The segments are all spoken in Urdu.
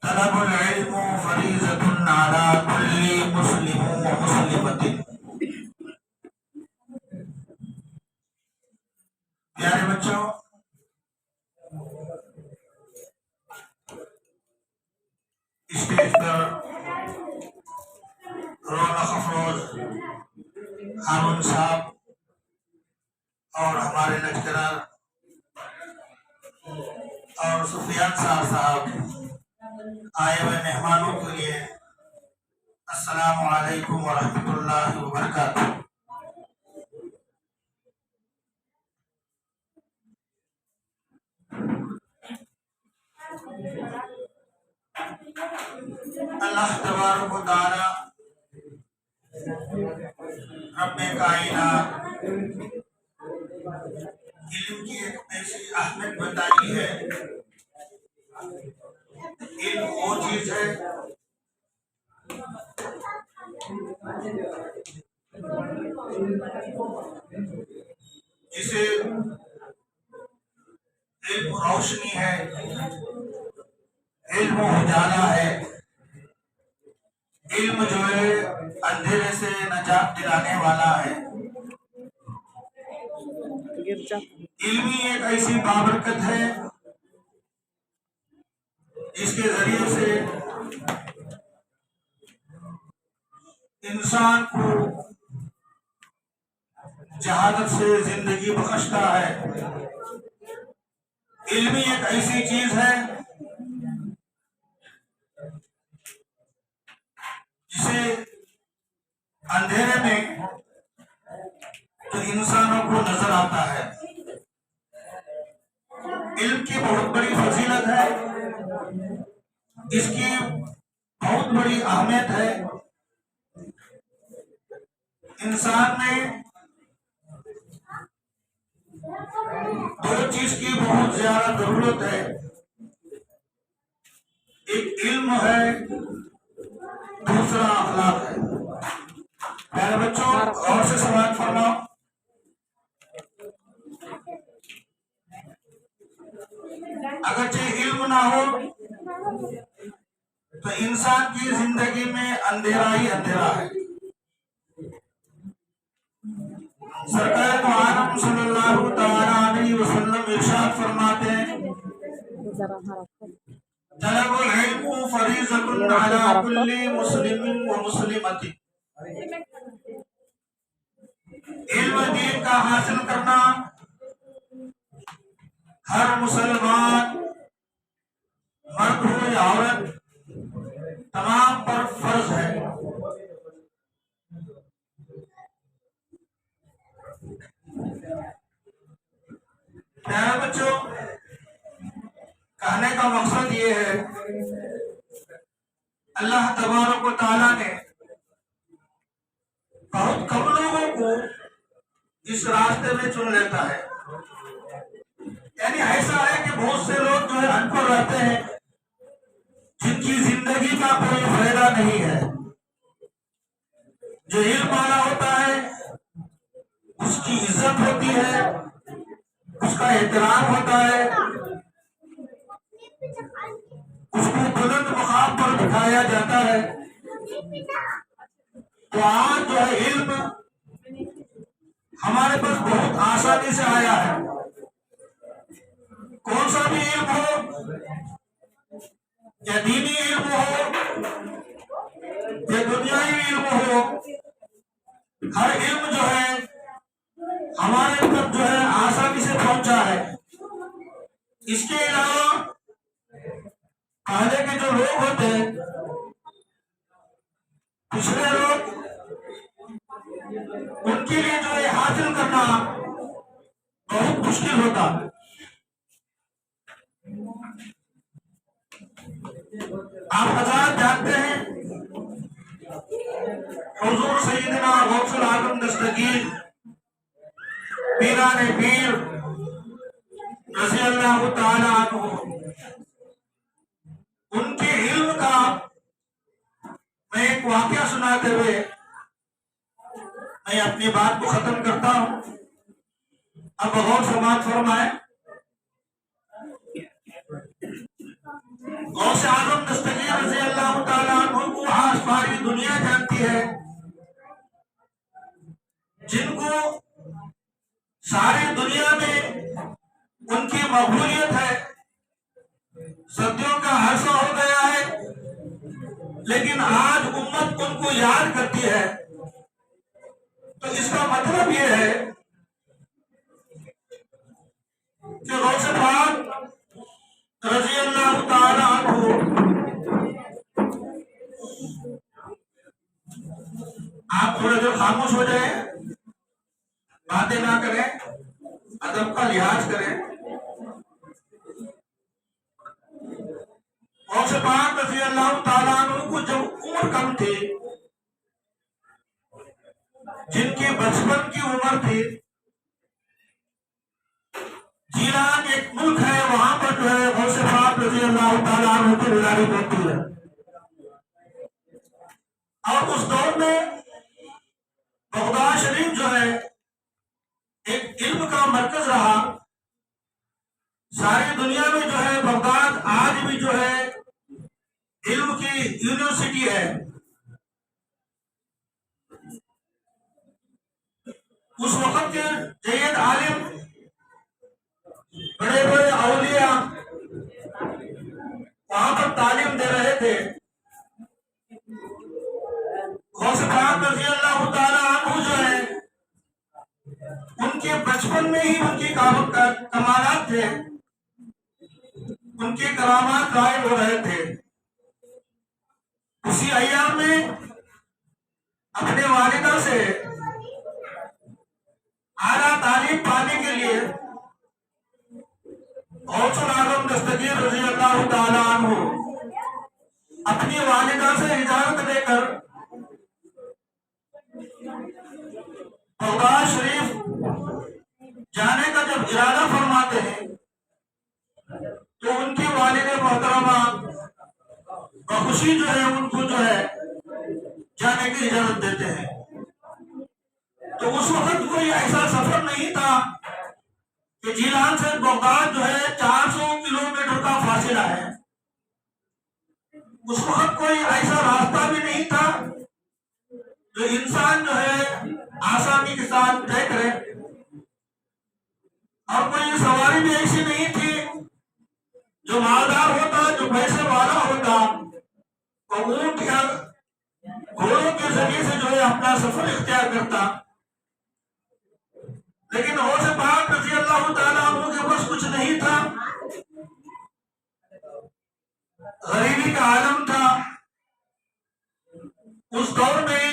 طلب العلم فریضۃ علی کل مسلم و مسلمۃ۔ پیارے بچوں، اسٹیج پر رونق افروز ہارون صاحب اور ہمارے لیکچرر اور سفیان صاحب آئے ہوئے مہمانوں کے لیے السلام علیکم ورحمۃ اللہ وبرکاتہ۔ اللہ تبارک و تعالی رب کائنات علم کی ایک ایسی اہمیت بتائی ہے۔ علم وہ چیز ہے جسے علم روشنی ہے، علم اجالا ہے، علم جو ہے اندھیرے سے نجات دلانے والا ہے۔ علم ہی ایک ایسی بابرکت ہے جس کے ذریعے سے انسان کو جہالت سے زندگی بخشتا ہے۔ علم ہی ایک ایسی چیز ہے جسے اندھیرے میں تو انسانوں کو نظر آتا ہے۔ علم کی بہت بڑی فضیلت ہے، اس کی بہت بڑی اہمیت ہے۔ انسان میں دو چیز کی بہت زیادہ ضرورت ہے، ایک علم ہے، دوسرا اخلاق ہے۔ پیارے بچوں، غور سے سماعت فرماؤ۔ اگرچہ علم نہ ہو تو انسان کی زندگی میں اندھیرا ہی اندھیرا ہے۔ سرکار تو عالم صلی اللہ تعالی علیہ وسلم ارشاد فرماتے ہیں، طلب العلم فریضۃ علی کل مسلم و مسلمۃ۔ علم دین کا حاصل کرنا ہر مسلمان، مرد ہو یا عورت، تمام پر فرض ہے۔ پیارے بچوں، کہنے کا مقصد یہ ہے، اللہ تبارک و تعالیٰ نے بہت کم لوگوں کو اس راستے میں چن لیتا ہے۔ یعنی ایسا ہے کہ بہت سے لوگ جو ہے ان پڑھ رہتے ہیں، جن کی زندگی کا کوئی فائدہ نہیں ہے۔ جو علم والا ہوتا ہے اس کی عزت ہوتی ہے، اس کا احترام ہوتا ہے، اس کو بلند مقام پر بٹھایا جاتا ہے۔ تو آج جو ہے علم ہمارے پاس بہت آسانی سے آیا ہے۔ کون سا بھی علم ہو، یا دینی علم ہو یا دنیاوی علم ہو، ہر علم جو ہے ہمارے تک جو ہے آسانی سے پہنچا ہے۔ اس کے علاوہ پہلے کے جو لوگ ہوتے ہیں، پچھلے لوگ، ان کے لیے جو ہے حاصل کرنا بہت مشکل ہوتا۔ آپ حضرات جانتے ہیں حضور سیدنا غوث العالم دستگیر پیران پیر رضی اللہ تعالی عنہ، ان کے علم کا میں ایک واقعہ سناتے ہوئے میں اپنی بات کو ختم کرتا ہوں۔ اب غور سماعت فرمائیں۔ غوث اعظم دستگیر رضی اللہ تعالیٰ عنہ کو آج ساری دنیا جانتی ہے، جن کو ساری دنیا میں ان کی مقبولیت ہے، صدیوں کا عرصہ ہو گیا ہے، لیکن آج امت ان کو یاد کرتی ہے۔ تو اس کا مطلب یہ ہے کہ غوث پاک رضی اللہ تعالیٰ عنہ، آپ تھوڑا دیر خاموش ہو جائیں، باتیں نہ کریں، ادب کا لحاظ کریں۔ غوث پاک رضی اللہ تعالیٰ عنہ کو جب عمر کم تھی، جن کی بچپن کی عمر تھی، جیلان ایک ملک ہے، وہاں پر جو ہے غوث پاک رضی اللہ تعالیٰ عنہ کی ولادت ہوتی ہے، اور اس دور میں بغداد شریف جو ہے ایک علم کا مرکز رہا۔ ساری دنیا میں جو ہے بغداد آج بھی جو ہے علم کی یونیورسٹی ہے۔ اس وقت کے جید عالم، بڑے بڑے اولیاء وہاں پر تعلیم دے رہے تھے۔ غوث پاک رضی اللہ تعالیٰ عنہ جو ہے ان کے بچپن میں ہی ان کی کمالات تھے، ان کے کرامات ظاہر ہو رہے تھے۔ اسی ایام میں اپنے والدہ سے اعلیٰ تعلیم پانے کے لیے غوث اعظم دستگیر رضی اللہ تعالیٰ عنہ اپنی والدہ سے اجازت لے کر بغداد شریف جانے کا جب ارادہ فرماتے ہیں تو ان کی والد محترمہ بخوشی جو ہے ان کو جو ہے جانے کی اجازت دیتے ہیں۔ تو اس وقت کوئی ایسا سفر نہیں تھا کہ جیلان سے بغداد جو ہے 400 کلومیٹر کا فاصلہ ہے۔ اس وقت کوئی ایسا راستہ بھی نہیں تھا جو انسان جو ہے آسانی کے ساتھ طے کرے، اور کوئی سواری بھی ایسی نہیں تھی جو مالدار ہوتا، جو پیسے والا ہوتا، وہ اونٹ یا گھوڑوں کے ذریعے سے جو ہے اپنا سفر اختیار کرتا۔ لیکن غوث پاک رضی اللہ تعالیٰ عنہ کے پاس کچھ نہیں تھا، غریبی کا عالم تھا۔ اس دور میں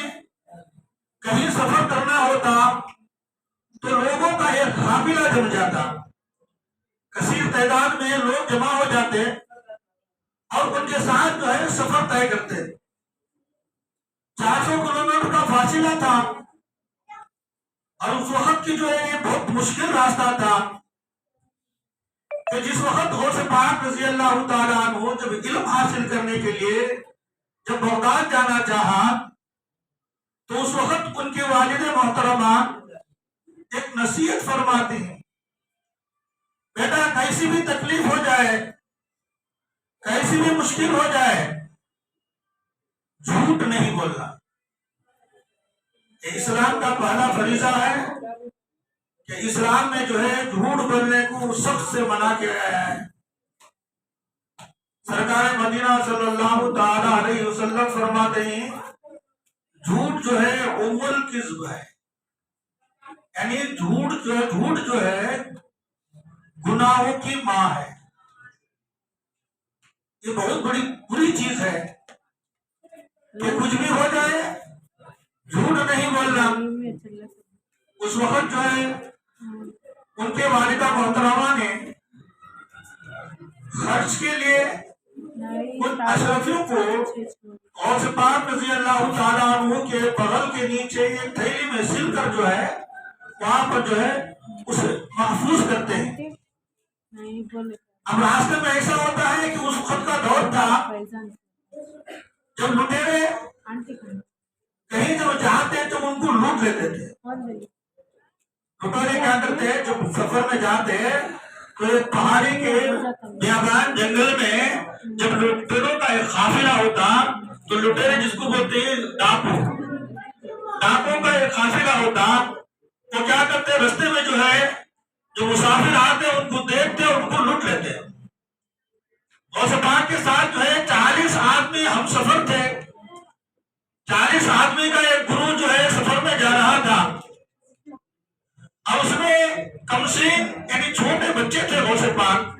کہیں سفر کرنا ہوتا تو لوگوں کا ایک قافلہ جم جاتا، کثیر تعداد میں لوگ جمع ہو جاتے اور ان کے ساتھ جو ہے سفر طے کرتے۔ 400 کلومیٹر کا فاصلہ تھا، اور اس وقت کی جو ہے یہ بہت مشکل راستہ تھا کہ جس وقت غوث پاک رضی اللہ تعالیٰ عنہ جب علم حاصل کرنے کے لیے جب بغداد جانا چاہا تو اس وقت ان کے والد محترمہ ایک نصیحت فرماتے ہیں، بیٹا کیسی بھی تکلیف ہو جائے، کیسی بھی مشکل ہو جائے، جھوٹ نہیں بولنا۔ اسلام کا پہلا فریضہ ہے کہ اسلام میں جو ہے جھوٹ بولنے کو سخت سے منع کیا گیا ہے۔ سرکار مدینہ صلی اللہ تعالی علیہ وسلم فرماتے ہیں جھوٹ جو ہے ام الکذب ہے، یعنی جھوٹ جو ہے گناہوں کی ماں ہے۔ یہ بہت بڑی بری چیز ہے کہ کچھ بھی ہو جائے جھوٹ نہیں بولنا۔ اس وقت جو ہے ان کے والدہ محترمہ نے خرچ کے لیے ان اشرفیوں کو غوث پاک رضی اللہ تعالیٰ عنہ کے بغل کے نیچے ایک تھیلی میں سل کر جو ہے وہاں پر جو ہے اسے محفوظ کرتے ہیں۔ اب راستے میں ایسا ہوتا ہے کہ اس وقت کا دور تھا جب لٹیرے کہیں جب جاتے تو ان کو لوٹ لیتے تھے۔ لٹیرے کیا کرتے جب سفر میں جاتے تو ایک پہاڑی کے بیابان جنگل میں جب لٹیروں کا ایک قافلہ ہوتا تو لٹیرے جس کو بولتے ہیں ڈاکو، ڈاکوں کا ایک قافلہ ہوتا، وہ کیا کرتے رستے میں جو ہے جو مسافر آتے ان کو دیکھتے ان کو لوٹ لیتے۔ غوث پاک کے ساتھ جو ہے 40 آدمی ہم سفر تھے، 40 آدمی کا ایک گروہ جو ہے سفر میں جا رہا تھا، اور اس میں کمسین یعنی چھوٹے بچے تھے غوث پاک۔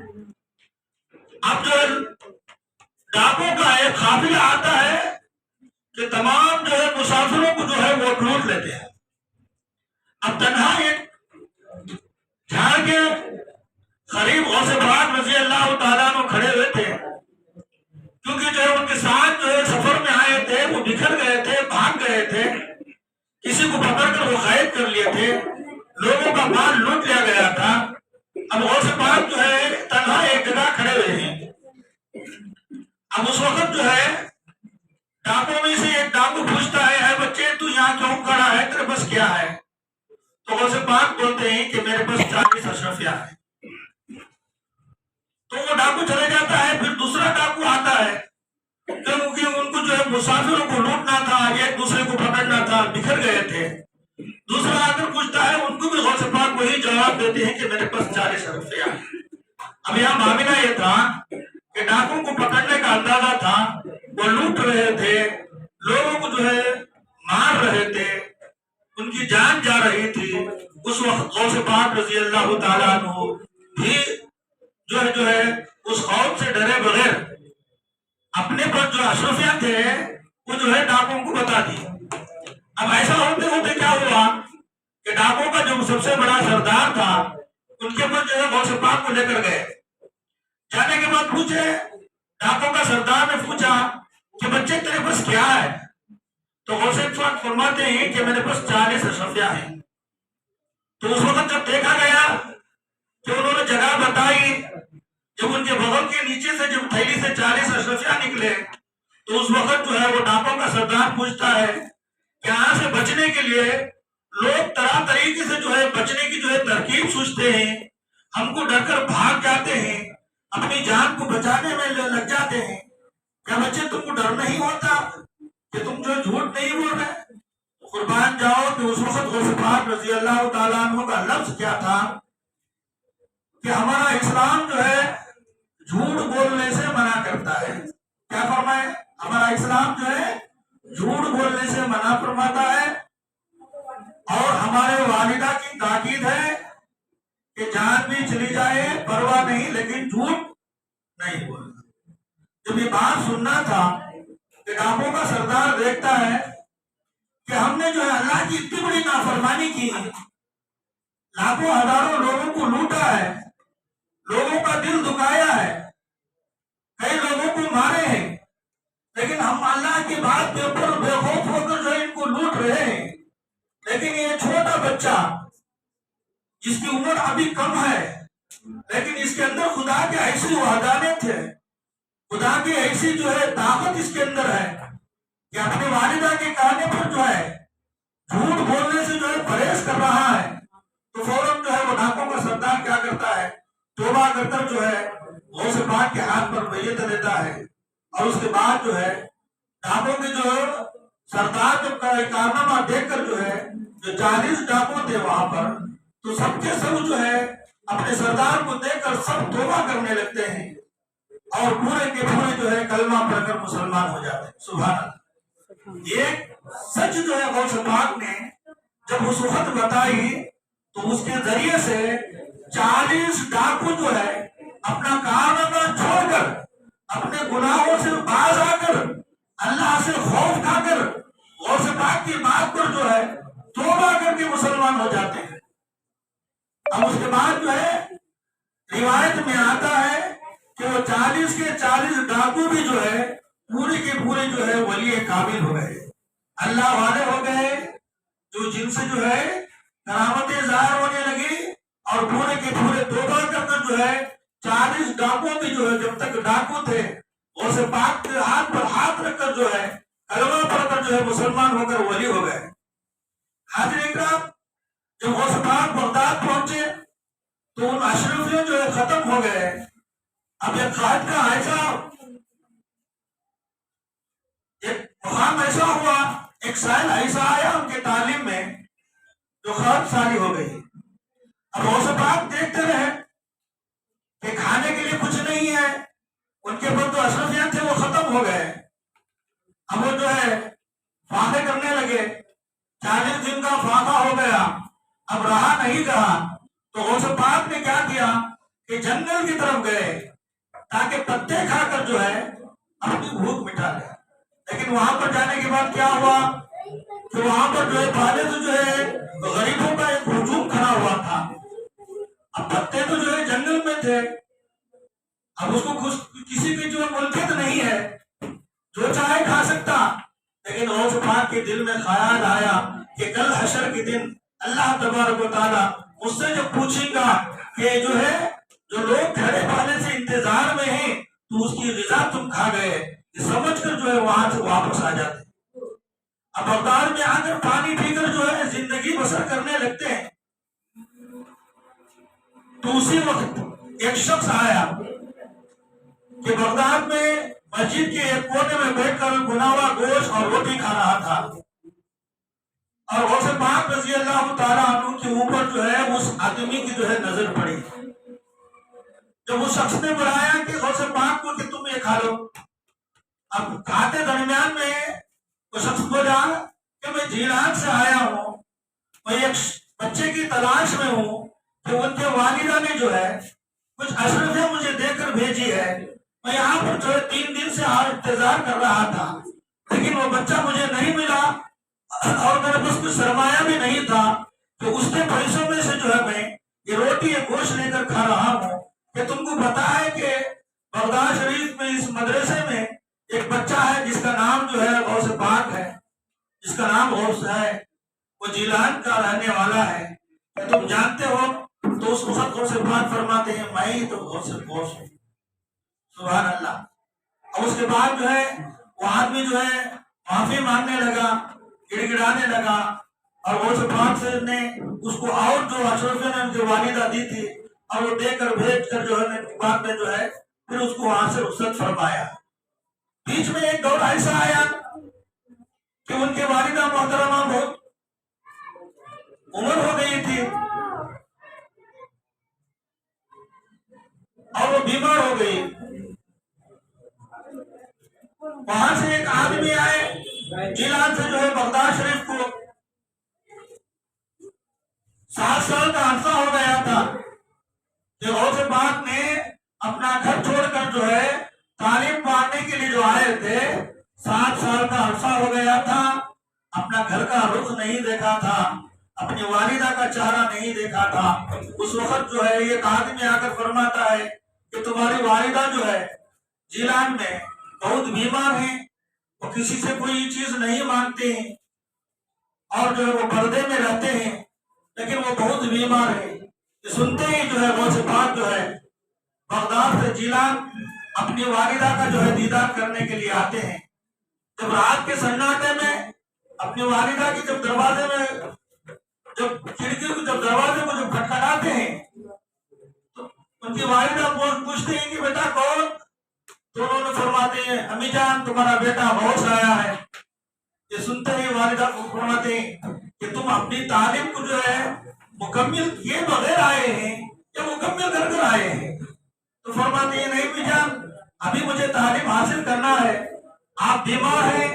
اب جو ہے ڈاکوں کا ایک قافلہ آتا ہے کہ تمام جو ہے مسافروں کو جو ہے وہ لوٹ لیتے ہیں۔ اب تنہا ایک جھاڑ کے قریب غوث پاک رضی اللہ تعالیٰ عنہ کھڑے ہوئے تھے، کیونکہ جو ہے ان کے ساتھ جو ہے سفر میں آئے تھے وہ بکھر گئے تھے، بھاگ گئے تھے، کسی کو پکڑ کر وہ قید کر لیے تھے، لوگوں کا مال لوٹ لیا گیا تھا۔ اب غوث پاک جو ہے تنہا ایک جگہ کھڑے ہوئے ہیں۔ اب اس وقت جو ہے ڈاکوں میں سے ایک ڈاکو پوچھتا ہے، اے بچے تو یہاں کیوں کھڑا ہے، تیرے پاس کیا ہے؟ تو غوث پاک بولتے ہیں کہ میرے پاس 40 اشرفیہ ہے۔ تو وہ ڈاکو چلے جاتا ہے، پھر دوسرا ڈاکو آتا ہے، کیونکہ ان کو جو ہے مسافروں کو لوٹنا تھا، ایک دوسرے کو پکڑنا تھا، بکھر گئے تھے۔ دوسرا آ کر پوچھتا ہے، ان کو بھی غوث پاک وہی جواب دیتے ہیں کہ میرے پاس 40 اشرفیہ ہے۔ اب یہاں معاملہ یہ تھا کہ ڈاکوں کو پکڑنے کا اندازہ تھا، وہ لوٹ رہے تھے، لوگوں کو جو ہے مار رہے تھے، ان کی جان جا رہی تھی۔ اس وقت غوث پاک رضی اللہ تعالیٰ عنہ بھی جو ہے اس خوف سے ڈرے بغیر اپنے پر جو اشرفیہ تھے وہ جو ہے ڈاکوں کو بتا دی۔ اب ایسا ہوتے ہوتے کیا ہوا کہ ڈاکوں کا جو سب سے بڑا سردار تھا ان کے پر جو ہے غوث پاک کو لے کر گئے۔ جانے کے بعد پوچھے، ڈاکوں کا سردار نے پوچھا کہ بچے تیرے پاس کیا ہے؟ تو غوث پاک فرماتے ہیں کہ میرے پاس 40 اشرفیہ ہیں۔ تو اس وقت جب دیکھا گیا کہ انہوں نے جگہ بتائی، جب ان کے بغل کے نیچے سے جب تھیلی سے 40 اشرفیہ نکلے تو اس وقت جو ہے وہ ڈاکوں کا سردار پوچھتا ہے کہ یہاں سے بچنے کے لیے لوگ طرح طریقے سے جو ہے بچنے کی جو ہے ترکیب سوچتے ہیں، ہم کو ڈر کر بھاگ جاتے ہیں، اپنی جان کو بچانے میں لگ جاتے ہیں۔ کیا بچے تم کو ڈر نہیں ہوتا کہ تم جو جھوٹ نہیں بول رہے؟ قربان جاؤ کہ اس وقت غوث پاک رضی اللہ تعالیٰ عنہ کا لفظ کیا تھا کہ ہمارا اسلام جو ہے جھوٹ بولنے سے منع کرتا ہے۔ کیا فرمائے؟ ہمارا اسلام جو ہے جھوٹ بولنے سے منع فرماتا ہے، اور ہمارے والدہ کی تاکید ہے کہ جان بھی چلی جائے پرواہ نہیں لیکن جھوٹ نہیں بولنا۔ جب یہ بات سننا تھا کہ ڈاکوں کا سردار دیکھتا ہے کہ ہم نے جو ہے اللہ کی اتنی بڑی نافرمانی کی، لاکھوں ہزاروں لوگوں کو لوٹا ہے، لوگوں کا دل دکھایا ہے، کئی لوگوں کو مارے ہیں، لیکن ہم اللہ کی بات کے اوپر بے خوف ہو کر جو ان کو لوٹ رہے ہیں، لیکن یہ چھوٹا بچہ جس کی عمر ابھی کم ہے لیکن اس کے اندر خدا کی ایسی وحدانیت ہے، خدا کی ایسی جو ہے طاقت اس کے اندر ہے کہ اپنی والدہ کے کہنے پر جو ہے جھوٹ بولنے سے جو ہے پرہیز کر رہا ہے۔ تو فوراً جو ہے وہ ڈاکوں کا سردار کیا کرتا ہے، توبہ کر کر جو ہے غوث پاک کے ہاتھ پر بیعت دیتا ہے، اور اس کے بعد جو ہے ڈاکوں کے جو سردار جب کارنامہ دیکھ کر جو ہے جو 40 ڈاکو تھے وہاں پر، تو سب کے سب جو ہے اپنے سردار کو دیکھ کر سب توبہ کرنے لگتے ہیں، اور پورے کے پورے جو ہے کلمہ پڑھ کر مسلمان ہو جاتے ہیں۔ سبحان اللہ۔ یہ سچ جو ہے غوث پاک نے جب اس وقت بتائی تو اس کے ذریعے سے 40 ڈاکو جو ہے اپنا کارنامہ چھوڑ کر، اپنے گناہوں سے باز آ کر، اللہ سے خوف کھا کر غوث پاک کی بات پر جو ہے توبہ کر کے مسلمان ہو جاتے ہیں۔ اب اس کے بعد جو ہے روایت میں آتا ہے کہ وہ 40 کے 40 ڈاکو بھی جو ہے پورے کے پورے جو ہے ولی کامل ہو گئے، اللہ والے ہو گئے، جو جن سے جو ہے کرامتیں ظاہر ہونے لگی، اور پورے کے پورے توبہ کر کر جو ہے 40 ڈاکو بھی جو ہے جب تک ڈاکو تھے غوث پاک کے ہاتھ پر ہاتھ رکھ کر جو ہے کلمہ پڑھ کر جو ہے مسلمان ہو کر ولی ہو گئے۔ حاضرین اکرام، جب غوث پاک بغداد پہنچے تو ان اشرفیوں جو ہے ختم ہو گئے۔ اب ایک قائد کا ایسا وہاں ایسا ہوا، ایک سائل ایسا آیا ان کے تعلیم میں جو خراب ساری ہو گئی۔ اب غوث پاک دیکھتے رہے کہ کھانے کے لیے کچھ نہیں ہے، ان کے پاس جو اشرفیاں تھے وہ ختم ہو گئے۔ اب وہ جو ہے فاقے کرنے لگے، 40 دن کا فاقہ ہو گیا، اب رہا نہیں رہا، تو غوث پاک نے کیا کیا کہ جنگل کی طرف گئے تاکہ پتے کھا کر جو ہے اپنی بھوک مٹا لے۔ لیکن وہاں پر جانے کے بعد کیا ہوا کہ وہاں پر جو ہے پہلے تو جو ہے غریبوں کا ایک ہجوم کھڑا ہوا تھا۔ اب پتے تو جو ہے جنگل میں تھے، اب اس کو کسی کی جو ملکیت نہیں ہے، جو چاہے کھا سکتا۔ لیکن غوث پاک کے دل میں خیال آیا کہ کل حشر کے دن اللہ تبارک و تعالیٰ مجھ سے جو پوچھیں گا کہ جو ہے جو لوگ کھڑے پانے سے انتظار میں ہیں تو اس کی غذا تم کھا گئے، یہ سمجھ کر جو ہے وہاں سے واپس آ جاتے۔ اب بغداد میں آ کر پانی پی کر جو ہے زندگی بسر کرنے لگتے ہیں، تو اسی وقت ایک شخص آیا کہ بغداد میں مسجد کے ایک کونے میں بیٹھ کر بنا ہوا گوشت اور روٹی کھا رہا تھا، اور غوث پاک رضی اللہ تعالیٰ عنہ کے اوپر جو ہے اس آدمی کی جو ہے نظر پڑی۔ جب اس شخص نے بلایا کہ غوث پاک کو کہ تم یہ کھا لو، اب کھاتے درمیان میں وہ شخص بولا کہ میں جیلان سے آیا ہوں، میں ایک بچے کی تلاش میں ہوں کہ ان کے والدہ نے جو ہے کچھ اشرفیاں مجھے دے کر بھیجی ہے، میں یہاں پر جو ہے 3 دن سے انتظار کر رہا تھا، لیکن وہ بچہ مجھے نہیں ملا اور میرے پاس کوئی سرمایہ بھی نہیں تھا، تو اس کے پیسوں میں سے جو ہے میں یہ روٹی یا گوشت لے کر کھا رہا ہوں۔ کہ تم کو پتا ہے کہ بغداد شریف میں اس مدرسے میں ایک بچہ ہے جس کا نام جو ہے غوث پاک ہے، جس کا نام غوث ہے، وہ جیلان کا رہنے والا ہے، کہ تم جانتے ہو؟ تو اس وقت غوث پاک فرماتے ہیں میں ہی تو غوث ہوں۔ سبحان اللہ۔ اور اس کے بعد جو ہے وہ آدمی جو ہے معافی مانگنے لگا، گڑ گڑانے لگا، اور غوث پاک سے نے اس کو اور جو اشرفیاں نے ان کی والدہ دی تھی اور وہ دے کر بھیج کر جو ہے بعد میں جو ہے پھر اس کو وہاں سے رخصت فرمایا۔ بیچ میں ایک دور ایسا آیا کہ ان کے والدہ محترمہ بہت عمر ہو گئی تھی اور وہ بیمار ہو گئی۔ وہاں سے ایک آدمی آئے جیلان سے جو ہے بغداد شریف کو، 7 سال کا عرصہ ہو گیا تھا کہ غوث پاک نے اپنا گھر چھوڑ کر جو ہے تعلیم پانے کے لیے جو آئے تھے، 7 سال کا عرصہ ہو گیا تھا، اپنا گھر کا رخ نہیں دیکھا تھا، اپنی والدہ کا چہرہ نہیں دیکھا تھا۔ اس وقت جو ہے ایک آدمی آ کر فرماتا ہے کہ تمہاری والدہ جو ہے جیلان میں بہت بیمار ہیں، وہ کسی سے کوئی چیز نہیں مانگتے ہیں اور جو ہے وہ پردے میں رہتے ہیں، لیکن وہ بہت بیمار ہے۔ یہ سنتے ہی جو ہے غوث پاک جو ہے بغداد سے جیلان اپنی والدہ کا جو ہے دیدار کرنے کے لیے آتے ہیں۔ جب رات کے سناٹے میں اپنی والدہ کی جب دروازے میں جب کھڑکی کو جب دروازے کو جب کھٹکھٹاتے ہیں تو ان کی والدہ پوچھتے ہیں کہ بیٹا کون؟ تو انہوں نے فرماتے ہیں امی جان تمہارا بیٹا غوث آیا ہے۔ یہ سنتے ہی والدہ کو فرماتے ہیں کہ تم اپنی تعلیم کو جو ہے مکمل کیے بغیر آئے ہیں یا مکمل کر کر آئے ہیں؟ تو فرماتے ہیں نہیں امی جان ابھی مجھے تعلیم حاصل کرنا ہے، آپ بیمار ہیں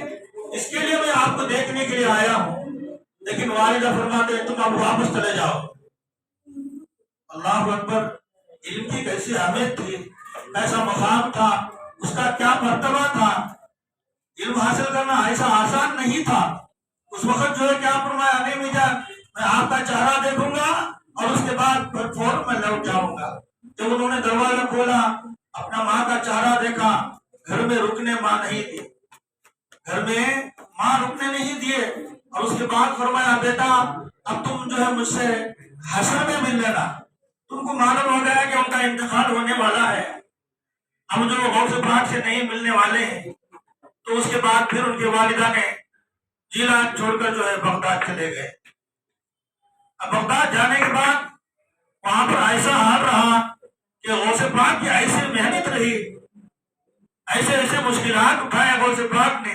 اس کے لیے میں آپ کو دیکھنے کے لیے آیا ہوں۔ لیکن والدہ فرماتے ہیں تم اب واپس چلے جاؤ۔ اللہ اکبر۔ علم کی کیسی اہمیت تھی، کیسا مقام تھا، اس کا کیا مرتبہ تھا۔ علم حاصل کرنا ایسا آسان نہیں تھا۔ اس وقت جو ہے کیا فرمایا نہیں امی جان میں آپ کا چہرہ دیکھوں گا اور اس کے بعد پھر فوراً میں لوٹ جاؤں گا۔ جب انہوں نے دروازہ کھولا، اپنا ماں کا چہرہ دیکھا، گھر میں رکنے ماں نہیں دی، گھر میں ماں رکنے نہیں دیے، اور اس کے بعد فرمایا بیٹا اب تم جو ہے مجھ سے حشر میں مل لینا۔ تم کو معلوم ہو گیا کہ ان کا انتقال ہونے والا ہے، اب جو غوث پاک سے نہیں ملنے والے ہیں۔ تو اس کے بعد پھر ان کے والدہ نے جیلان چھوڑ کر جو ہے بغداد چلے گئے۔ اب بغداد جانے کے بعد وہاں پر ایسا حال رہا کہ غوث پاک کی ایسی محنت رہی، ایسے ایسے مشکلات اٹھائے غوث پاک نے،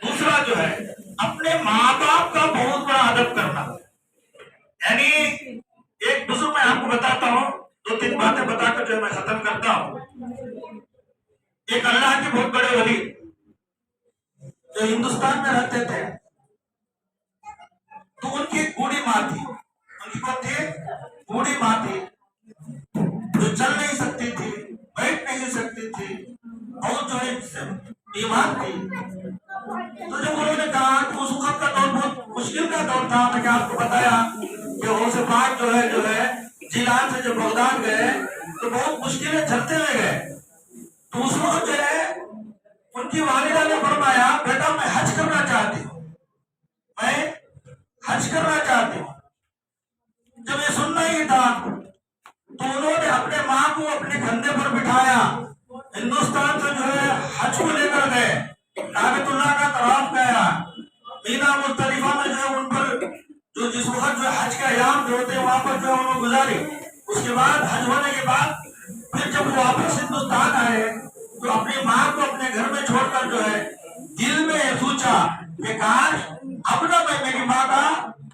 دوسرا جو ہے اپنے ماں باپ کا بہت بڑا ادب کرنا. یعنی ایک بزرگ میں آپ کو بتاتا ہوں، 2-3 باتیں بتا کر جو ہے میں ختم کرتا ہوں. ایک اللہ کے بہت بڑے ولی جو ہندوستان میں رہتے تھے، تو ان کی ایک بوڑھی ماں تھی. ان کی کون تھی؟ بوڑھی ماں تھی، جو چل نہیں سکتی تھی، بیٹھ نہیں سکتی تھی، اور جو ہے بیمار تھی. تو جب انہوں نے کہا کہ اس وقت کا دور بہت مشکل کا دور تھا، میں نے آپ کو بتایا کہ غوث پاک جو ہے جیلان سے جب بغداد گئے تو بہت مشکلیں جھلتے ہوئے گئے. تو اس وقت جو ہے ان کی والدہ نے فرمایا، بیٹا میں حج کرنا چاہتی ہوں، میں حج کرنا چاہتی ہوں. جب یہ سننا ہی تھا تو انہوں نے اپنے ماں کو اپنے کندھے پر بٹھایا، ہندوستان سے جو ہے حج کو لے کر گئے، کعبۃ اللہ کا طواف کیا، مینا مزدلفہ میں جو ہے ان پر جو جس وقت جو حج کا ایام جو ہوتے ہیں وہاں پر جو ہے انہوں گزاری. اس کے بعد حج ہونے کے بعد پھر جب وہ واپس ہندوستان آئے تو اپنی ماں کو اپنے گھر میں چھوڑ کر جو ہے دل میں سوچا کہ کاش اب نہ میں میری ماں کا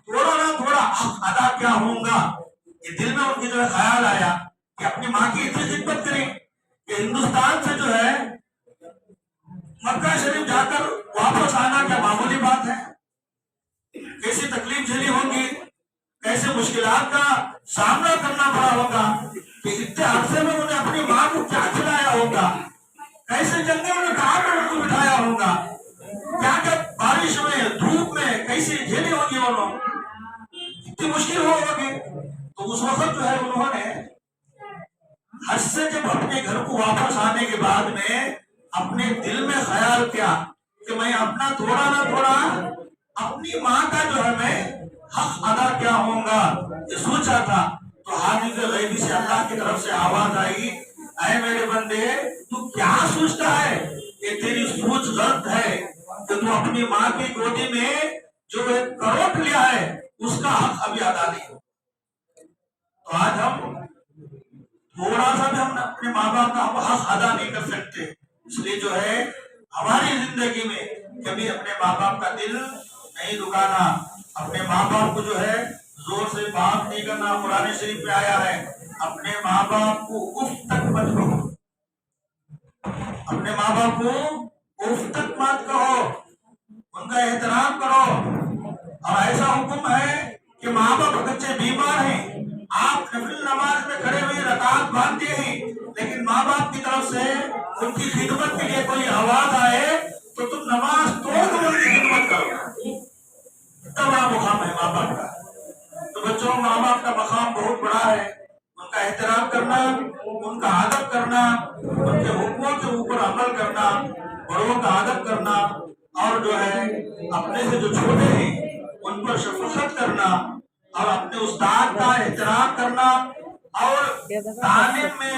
تھوڑا نہ تھوڑا حق ادا کیا ہوں گا. یہ دل میں ان کی جو ہے خیال آیا کہ اپنی ماں کی اتنی خدمت کریں کہ ہندوستان سے جو ہے مکہ شریف جا کر واپس آنا کیا معمولی بات ہے؟ کیسی تکلیف جھیلی ہوگی، کیسے مشکلات کا سامنا کرنا پڑا ہوگا کہ اتنے عرصے میں انہیں اپنی ماں کو کیا کھلایا ہوگا، کیسے جنگل میں کہاں پر ان کو بٹھایا ہوگا، کیا کیا بارش میں دھوپ میں کیسی جھیلی ہوگی، انہوں اتنی مشکل ہوگی. تو اس وقت جو ہے انہوں نے حج سے جب اپنے گھر کو واپس آنے کے بعد میں اپنے دل میں خیال کیا کہ میں اپنا تھوڑا نہ تھوڑا اپنی ماں کا جو ہے میں حق ادا کیا ہوں گا، یہ سوچا تھا. تو حافظ غیبی سے اللہ کی طرف سے آواز آئی، اے میرے بندے تو کیا سوچتا ہے کہ تیری سوچ غلط ہے کہ تو اپنی ماں کی گودی میں جو ایک کروٹ لیا ہے اس کا حق ابھی ادا نہیں ہو. تو آج ہم تھوڑا سا بھی ہم اپنے ماں باپ کا حق ادا نہیں کر سکتے. اس لیے جو ہے ہماری زندگی میں کبھی اپنے ماں باپ کا دل نہیں دکھانا، اپنے ماں باپ کو جو ہے زور سے بات نہیں کرنا. قرآن شریف میں آیا ہے اپنے ماں باپ کو اف تک مت کہو، اپنے ماں باپ کو اف تک مت کہو، ان کا احترام کرو. اور ایسا حکم ہے کہ ماں باپ بچے بیمار ہیں، آپ نفل نماز میں کھڑے ہوئے رکعت باندھتے ہیں، لیکن ماں باپ کی طرف سے ان کی خدمت کے لیے کوئی آواز آئے تو تم نماز توڑ کر ان کی خدمت کرو. اتنا بڑا مقام ہے ماں باپ کا. تو بچوں، ماں باپ کا مقام بہت بڑا ہے. ان کا احترام کرنا، ان کا ادب کرنا، ان کے حکموں کے اوپر عمل کرنا، بڑوں کا ادب کرنا، اور جو ہے اپنے سے جو چھوٹے ہیں ان پر شفقت کرنا، اور اپنے استاد کا احترام کرنا، اور تعلیم میں